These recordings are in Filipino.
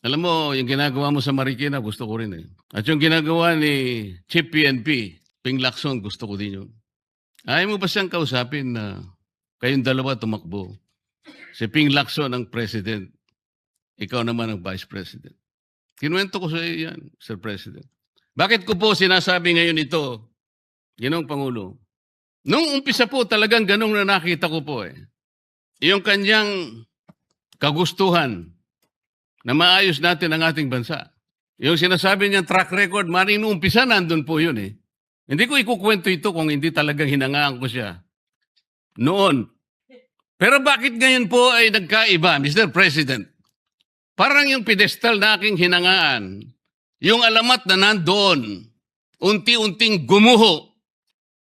Alam mo, yung ginagawa mo sa Marikina, gusto ko rin eh. At yung ginagawa ni Chief PNP, Ping Lacson, gusto ko din yun. Ayaw mo ba siyang kausapin na kayong dalawa tumakbo? Si Ping Lacson ang president, ikaw naman ang vice president. Kinuwento ko sa iyo yan, Sir President. Bakit ko po sinasabi ngayon ito, Ginoong Pangulo? Nung umpisa po talagang ganong na nakita ko po eh. Yung kanyang kagustuhan na maayos natin ang ating bansa. Yung sinasabi niyang track record, maring nung umpisa nandun po yun eh. Hindi ko ikukwento ito kung hindi talagang hinangaan ko siya. Noon. Pero bakit ngayon po ay nagkaiba, Mr. President? Parang yung pedestal na aking hinangaan, yung alamat na nandoon, unti-unting gumuho.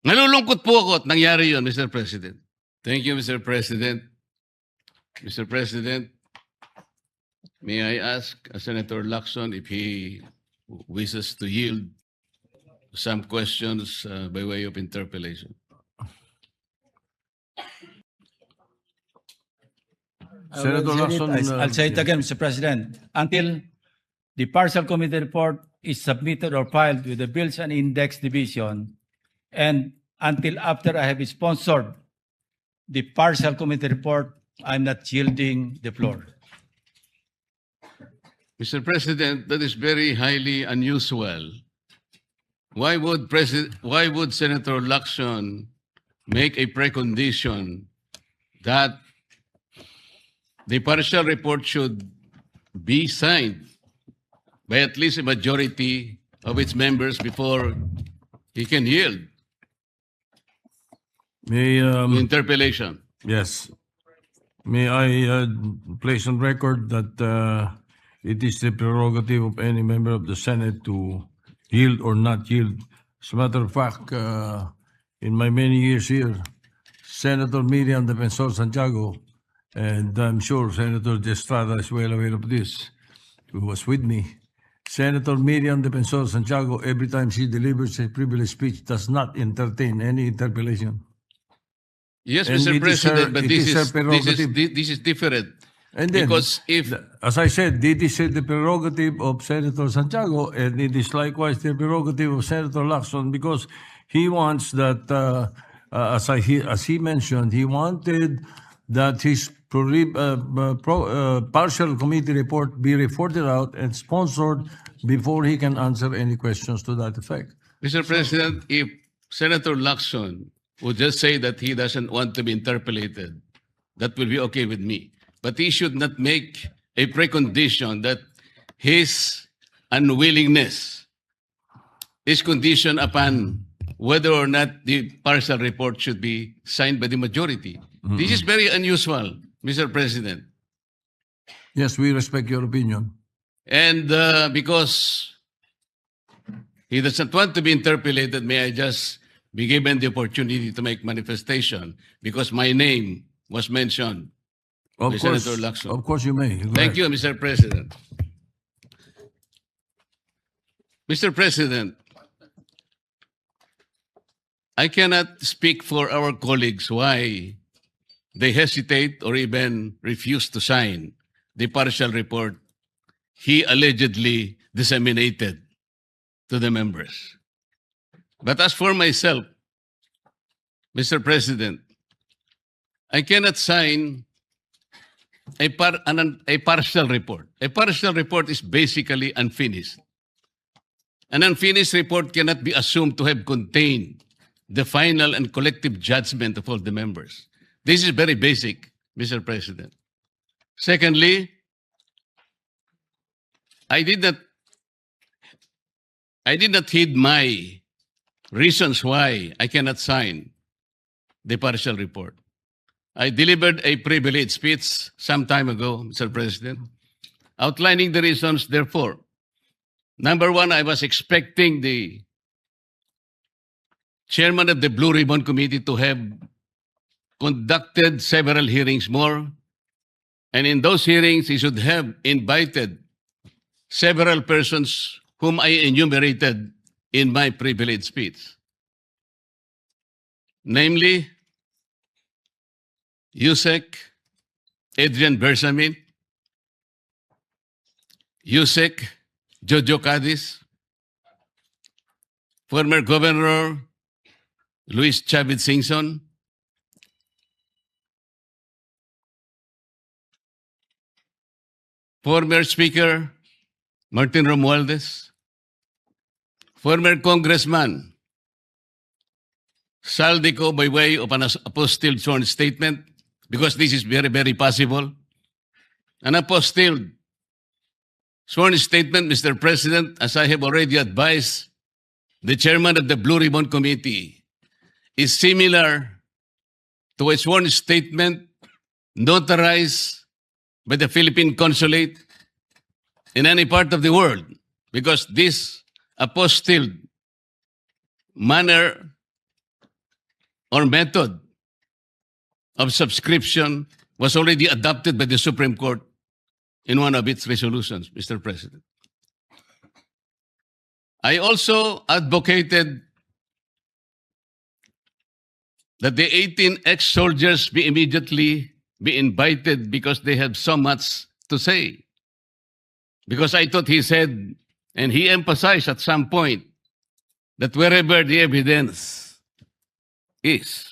Nalulungkot po ako at nangyari yun, Mr. President. Thank you, Mr. President. Mr. President, may I ask Senator Lacson if he wishes to yield some questions by way of interpellation? Senator Lacson, I'll say it again, Mr. President. Until the partial committee report is submitted or filed with the Bills and Index Division, and until after I have sponsored the partial committee report, I'm not yielding the floor. Mr. President, that is very highly unusual. Why would Senator Lacson make a precondition that the partial report should be signed by at least a majority of its members before he can yield may the interpellation? yes, may I place on record that it is the prerogative of any member of the Senate to yield or not yield. As a matter of fact, in my many years here, Senator Miriam Defensor Santiago, and I'm sure Senator De Estrada is well aware of this, who was with me. Senator Miriam Defensor Santiago, every time she delivers a privileged speech, does not entertain any interpellation. Yes, And Mr. it is her- President, but it is her prerogative. this is different. And then, Because if as I said, it is the prerogative of Senator Santiago, and it is likewise the prerogative of Senator Lacson, because he wants that, as he mentioned, he wanted that his partial committee report be reported out and sponsored before he can answer any questions to that effect. Mr. President, if Senator Lacson would just say that he doesn't want to be interpellated, that will be okay with me. But he should not make a precondition that his unwillingness is conditioned upon whether or not the partial report should be signed by the majority. This is very unusual, Mr. President. Yes, we respect your opinion. And because he doesn't want to be interpellated, may I just be given the opportunity to make manifestation because my name was mentioned. Of by course, Senator Lacson. of course you may. Go Thank ahead. you, Mr. President. Mr. President, I cannot speak for our colleagues why they hesitate or even refuse to sign the partial report he allegedly disseminated to the members. But as for myself, Mr. President, I cannot sign a partial report. A partial report is basically unfinished. An unfinished report cannot be assumed to have contained the final and collective judgment of all the members. This is very basic, Mr. President. Secondly, I did not heed my reasons why I cannot sign the partial report. I delivered a privileged speech some time ago, Mr. President, outlining the reasons, therefore. Number one, I was expecting the chairman of the Blue Ribbon Committee to have conducted several hearings more, and in those hearings, he should have invited several persons whom I enumerated in my privileged speech. Namely, Yusek, Adrian Bersamin, Yusek Jojo Cadiz, former Governor Luis Chavez Singson, former Speaker Martin Romualdez, former Congressman Saldico by way of an apostilled sworn statement, because this is very, very possible. An apostilled sworn statement, Mr. President, as I have already advised the chairman of the Blue Ribbon Committee, is similar to a sworn statement notarized by the Philippine Consulate in any part of the world, because this apostilled manner or method of subscription was already adopted by the Supreme Court in one of its resolutions, Mr. President. I also advocated that the 18 ex-soldiers be immediately be invited because they have so much to say. Because I thought he said, and he emphasized at some point, that wherever the evidence is,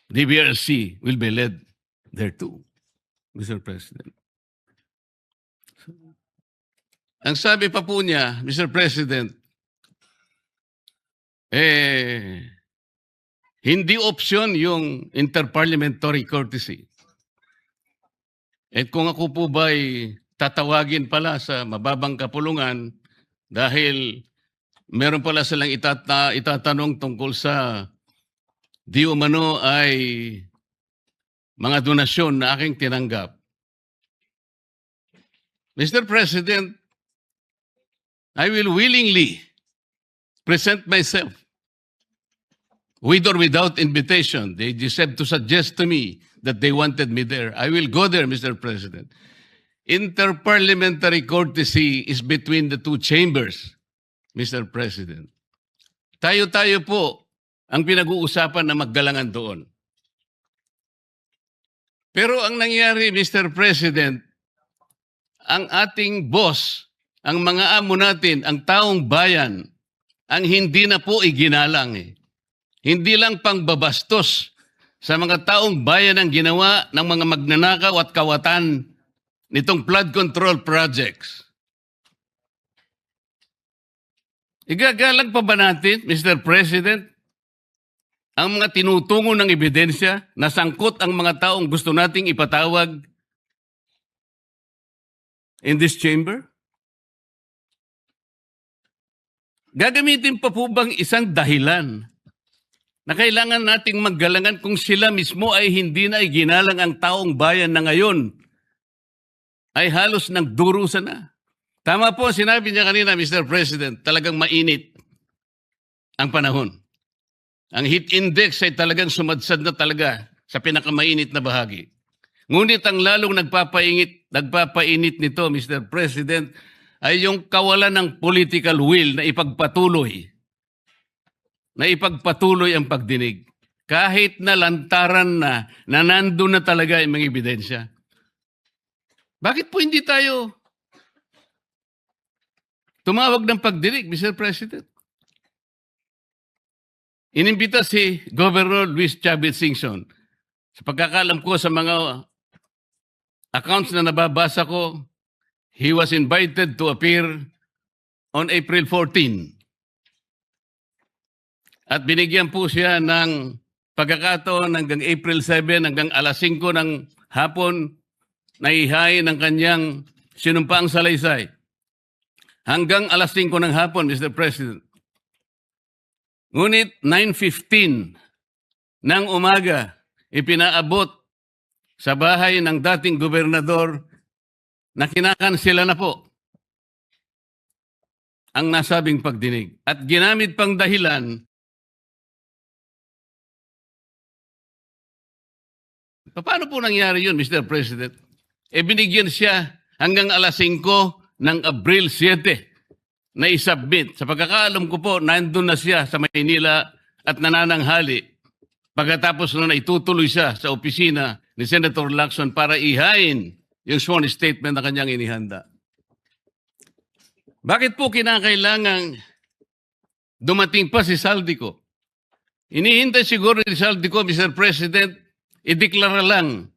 the BRC will be led there too, Mr. President. Ang sabi pa po niya, Mr. President, hindi option yung interparliamentary courtesy. At kung ako po ba'y tatawagin pala sa mababang kapulungan dahil meron pala silang itatanong tungkol sa di umano ay mga donasyon na aking tinanggap. Mr. President, I will willingly present myself with or without invitation. They just have to suggest to me that they wanted me there. I will go there, Mr. President. Interparliamentary courtesy is between the two chambers, Mr. President. Tayo-tayo po ang pinag-uusapan na maggalangan doon. Pero ang nangyari, Mr. President, ang ating boss, ang mga amo natin, ang taong bayan, ang hindi na po iginalang eh. Hindi lang pangbabastos sa mga taong bayan ang ginawa ng mga magnanakaw at kawatan nitong flood control projects. Igagalang pa ba natin, Mr. President, ang mga tinutungo ng ebidensya na sangkot ang mga taong gusto nating ipatawag in this chamber? Gagamitin pa po bang isang dahilan na kailangan nating maggalangan kung sila mismo ay hindi na iginalang ang taong bayan na ngayon ay halos nagdurusa na? Tama po, sinabi niya kanina, Mr. President, talagang mainit ang panahon. Ang heat index ay talagang sumadsad na talaga sa pinakamainit na bahagi. Ngunit ang lalong nagpapainit nito, Mr. President, ay yung kawalan ng political will na ipagpatuloy ang pagdinig. Kahit na lantaran na nandun na talaga yung mga ebidensya. Bakit po hindi tayo tumawag ng pagdinig, Mr. President? Inimbita si Governor Luis Chavez Singson. Sa pagkakalam ko sa mga accounts na nababasa ko, he was invited to appear on April 14. At binigyan po siya ng pagkakataon hanggang April 7, hanggang alas 5 ng hapon, na ihain ng kanyang sinumpaang salaysay. Hanggang alas 5 ng hapon, Mr. President. Ngunit 9:15 ng umaga, ipinaabot sa bahay ng dating gobernador na kinakansela na po ang nasabing pagdinig. At ginamit pang dahilan, paano po nangyari yun, Mr. President? Binigyan siya hanggang alas 5 ng Abril 7 na isubmit. Sa pagkakaalam ko po, nandun na siya sa Maynila at nanananghali. Pagkatapos na itutuloy siya sa opisina ni Senator Lacson para ihain yung sworn statement na kanyang inihanda. Bakit po kinakailangang dumating pa si Saldico? Inihintay siguro ni Saldico, Mr. President, ideklara lang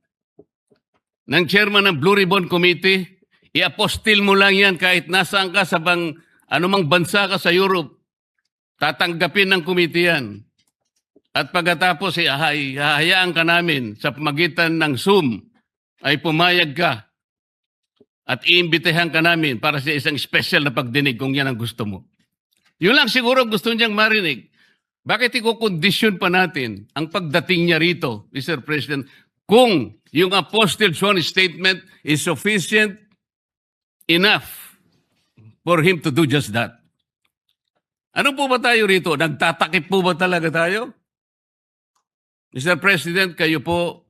ng chairman ng Blue Ribbon Committee, i-apostil mo lang yan kahit nasaan ka sa anumang bansa ka sa Europe. Tatanggapin ng committee yan. At pagkatapos, hahayaan ka namin sa pamagitan ng Zoom ay pumayag ka at iimbitahan ka namin para sa isang special na pagdinig kung yan ang gusto mo. Yun lang siguro gusto niyang marinig. Bakit ikukondisyon pa natin ang pagdating niya rito, Mr. President, kung yung apostle sworn statement is sufficient enough for him to do just that? Ano po ba tayo rito? Nagtatakip po ba talaga tayo? Mr. President, kayo po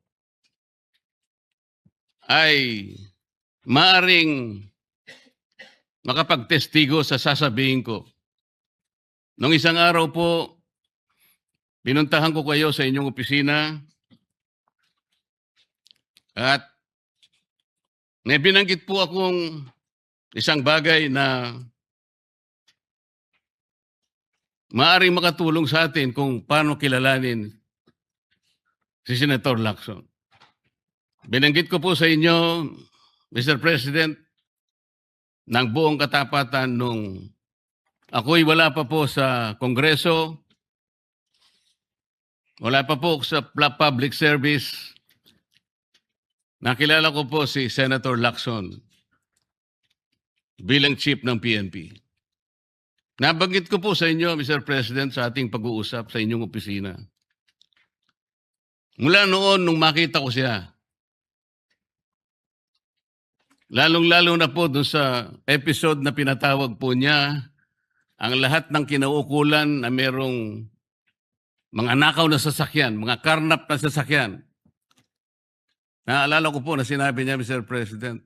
ay maaring makapagtestigo sa sasabihin ko. Nung isang araw po, pinuntahan ko kayo sa inyong opisina at may binanggit po akong isang bagay na maaring makatulong sa atin kung paano kilalanin si Senator Lacson. Binanggit ko po sa inyo, Mr. President, ng buong katapatan nung ako'y wala pa po sa Kongreso, wala pa po sa public service, nakilala ko po si Senator Lacson bilang chief ng PNP. Nabanggit ko po sa inyo, Mr. President, sa ating pag-uusap sa inyong opisina. Mula noon, nung makita ko siya, lalong-lalo na po doon sa episode na pinatawag po niya, ang lahat ng kinaukulan na merong mga nakaw na sasakyan, mga karnap na sasakyan. Naalala ko po na sinabi niya, Mr. President,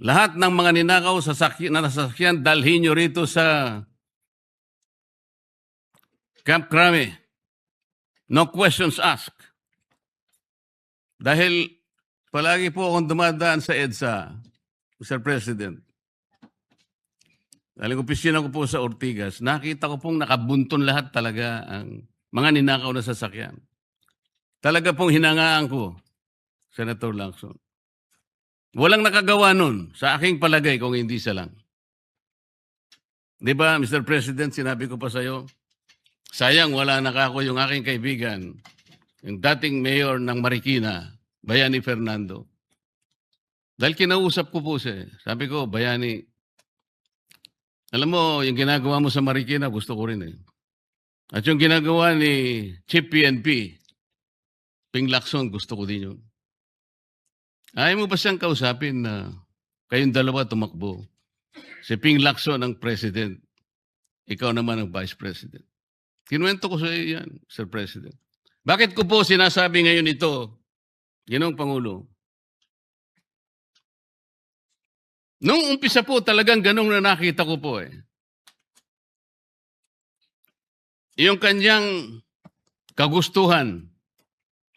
lahat ng mga ninakaw na sasakyan, dalhin niyo rito sa Camp Crame. No questions asked. Dahil palagi po akong dumadaan sa EDSA, Mr. President. Dahil opisina ko po sa Ortigas, nakita ko pong nakabunton lahat talaga ang mga ninakaw na sasakyan. Talaga pong hinangaan ko, Senator Lacson. Walang nakagawa nun sa aking palagay kung hindi siya lang. Di ba, Mr. President, sinabi ko pa sa'yo, sayang wala nakako yung aking kaibigan, yung dating mayor ng Marikina, Bayani Fernando. Dahil kinausap ko po siya. Sabi ko, Bayani, alam mo, yung ginagawa mo sa Marikina, gusto ko rin eh. At yung ginagawa ni Chief PNP, Ping Lacson, gusto ko din yun. Ayaw mo ba siyang kausapin na kayong dalawa tumakbo? Si Ping Lacson ang president. Ikaw naman ang vice president. Kinuwento ko sa iyo yan, Sir President. Bakit ko po sinasabi ngayon ito, Ginoong Pangulo? Nung umpisa po talagang ganong na nakita ko po eh. Yung kanyang kagustuhan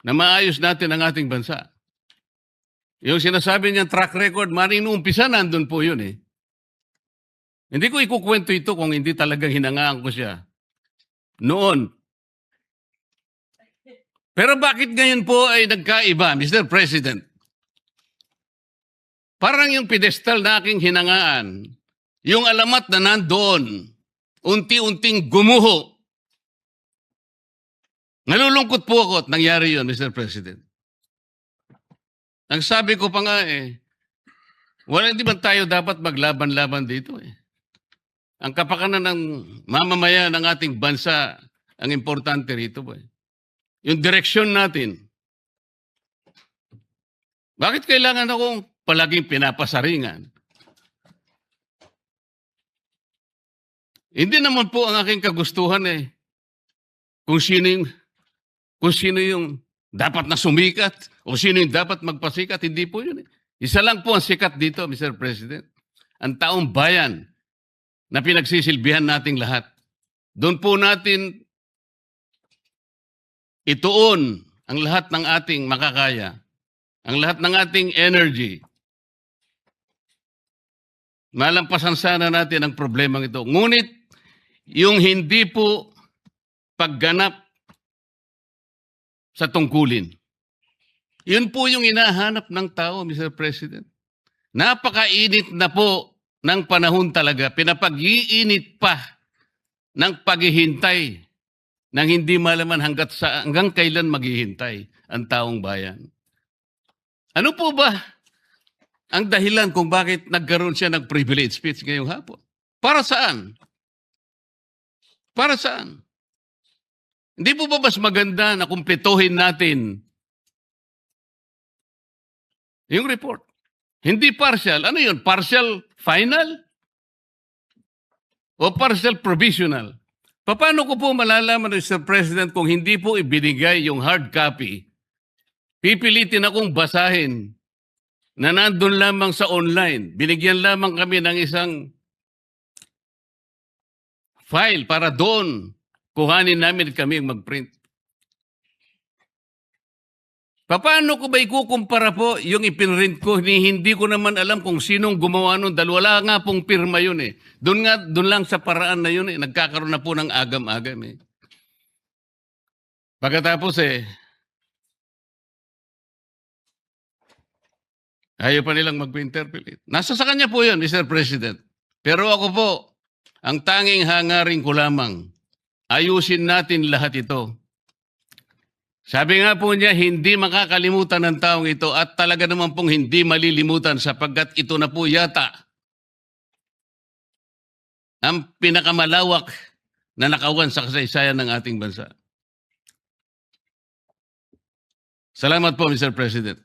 na maayos natin ang ating bansa. Yung sinasabi niyang track record, maring nung umpisa nandun po yun eh. Hindi ko ikukwento ito kung hindi talagang hinangaan ko siya. Noon. Pero bakit ngayon po ay nagkaiba, Mr. President? Parang yung pedestal na aking hinangaan, yung alamat na nandoon, unti-unting gumuho. Nalulungkot po ako at nangyari yun, Mr. President. Ang sabi ko pa nga hindi ba tayo dapat maglaban-laban dito eh. Ang kapakanan ng mamamayan ng ating bansa, ang importante rito po eh. Yung direksyon natin. Bakit kailangan akong palaging pinapasaringan? Hindi naman po ang aking kagustuhan eh. Kung sino yung dapat na sumikat o sino yung dapat magpasikat, hindi po yun eh. Isa lang po ang sikat dito, Mr. President. Ang taong bayan na pinagsisilbihan nating lahat. Doon po natin ituon ang lahat ng ating makakaya, ang lahat ng ating energy, Malampasan sana natin ang problemang ito. Ngunit, yung hindi po pagganap sa tungkulin. Yun po yung hinahanap ng tao, Mr. President. Napakainit na po ng panahon talaga. Pinapag-iinit pa ng paghihintay nang hindi malaman hanggang kailan maghihintay ang taong bayan. Ano po ba ang dahilan kung bakit nagkaroon siya ng privilege speech ngayong hapon? Para saan? Para saan? Hindi po ba mas maganda na kumpletuhin natin yung report? Hindi partial. Ano yun? Partial final? O partial provisional? Paano ko po malalaman, Mr. President, kung hindi po ibinigay yung hard copy? Pipilitin akong basahin na nandun lamang sa online. Binigyan lamang kami ng isang file para doon kuhanin namin kami mag-print. Paano ko ba ikukumpara po yung ipinrint ko? Hindi ko naman alam kung sinong gumawa nun dahil wala nga pong pirma yun eh. Doon lang sa paraan na yun eh. Nagkakaroon na po ng agam-agam eh. Pagkatapos ayaw pa nilang mag-interpolate. Nasa sa kanya po yun, Mr. President. Pero ako po, ang tanging hangarin ko lamang, ayusin natin lahat ito. Sabi nga po niya, hindi makakalimutan ng taong ito at talaga naman pong hindi malilimutan sapagkat ito na po yata ang pinakamalawak na nakawan sa kasaysayan ng ating bansa. Salamat po, Mr. President.